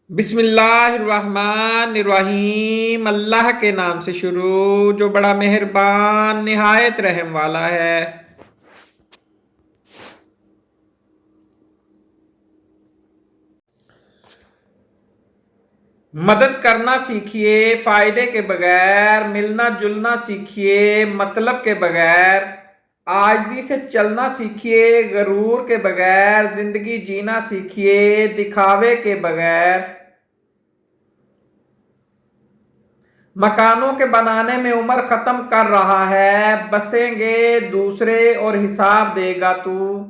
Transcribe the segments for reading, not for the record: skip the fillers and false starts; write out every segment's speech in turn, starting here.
بسم اللہ الرحمن الرحیم، اللہ کے نام سے شروع جو بڑا مہربان نہایت رحم والا ہے۔ مدد کرنا سیکھیے فائدے کے بغیر، ملنا جلنا سیکھیے مطلب کے بغیر، عاجزی سے چلنا سیکھیے غرور کے بغیر، زندگی جینا سیکھیے دکھاوے کے بغیر۔ مکانوں کے بنانے میں عمر ختم کر رہا ہے، بسیں گے دوسرے اور حساب دے گا تو۔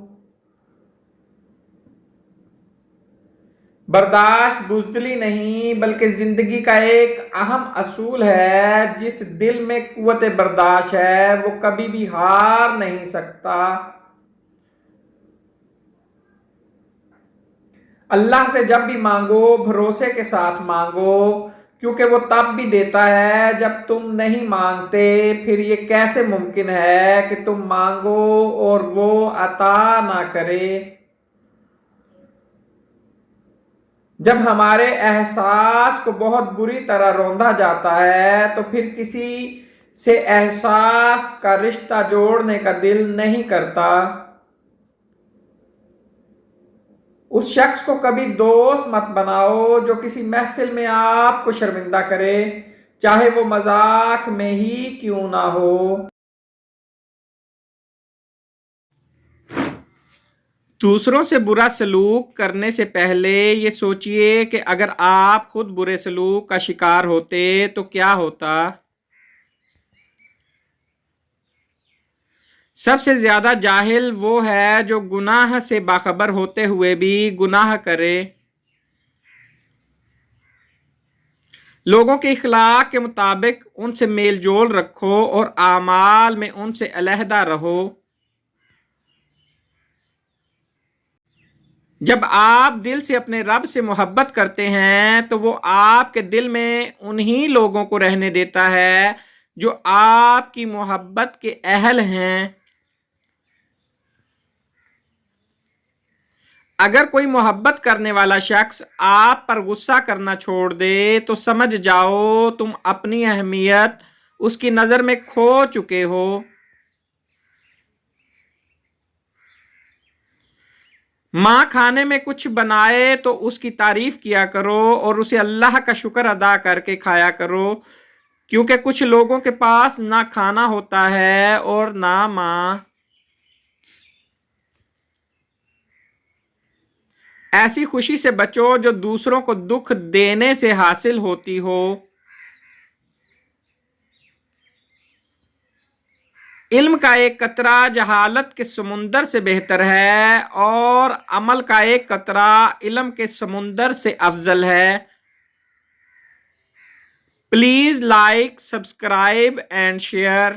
برداشت بزدلی نہیں بلکہ زندگی کا ایک اہم اصول ہے۔ جس دل میں قوت برداشت ہے وہ کبھی بھی ہار نہیں سکتا۔ اللہ سے جب بھی مانگو بھروسے کے ساتھ مانگو، کیونکہ وہ تب بھی دیتا ہے جب تم نہیں مانگتے۔ پھر یہ کیسے ممکن ہے کہ تم مانگو اور وہ عطا نہ کرے؟ جب ہمارے احساس کو بہت بری طرح روندا جاتا ہے تو پھر کسی سے احساس کا رشتہ جوڑنے کا دل نہیں کرتا۔ اس شخص کو کبھی دوست مت بناؤ جو کسی محفل میں آپ کو شرمندہ کرے، چاہے وہ مذاق میں ہی کیوں نہ ہو۔ دوسروں سے برا سلوک کرنے سے پہلے یہ سوچئے کہ اگر آپ خود برے سلوک کا شکار ہوتے تو کیا ہوتا۔ سب سے زیادہ جاہل وہ ہے جو گناہ سے باخبر ہوتے ہوئے بھی گناہ کرے۔ لوگوں کے اخلاق کے مطابق ان سے میل جول رکھو اور اعمال میں ان سے علیحدہ رہو۔ جب آپ دل سے اپنے رب سے محبت کرتے ہیں تو وہ آپ کے دل میں انہی لوگوں کو رہنے دیتا ہے جو آپ کی محبت کے اہل ہیں۔ اگر کوئی محبت کرنے والا شخص آپ پر غصہ کرنا چھوڑ دے تو سمجھ جاؤ تم اپنی اہمیت اس کی نظر میں کھو چکے ہو۔ ماں کھانے میں کچھ بنائے تو اس کی تعریف کیا کرو اور اسے اللہ کا شکر ادا کر کے کھایا کرو، کیونکہ کچھ لوگوں کے پاس نہ کھانا ہوتا ہے اور نہ ماں۔ ایسی خوشی سے بچو جو دوسروں کو دکھ دینے سے حاصل ہوتی ہو۔ علم کا ایک قطرہ جہالت کے سمندر سے بہتر ہے اور عمل کا ایک قطرہ علم کے سمندر سے افضل ہے۔ Please like, subscribe and share.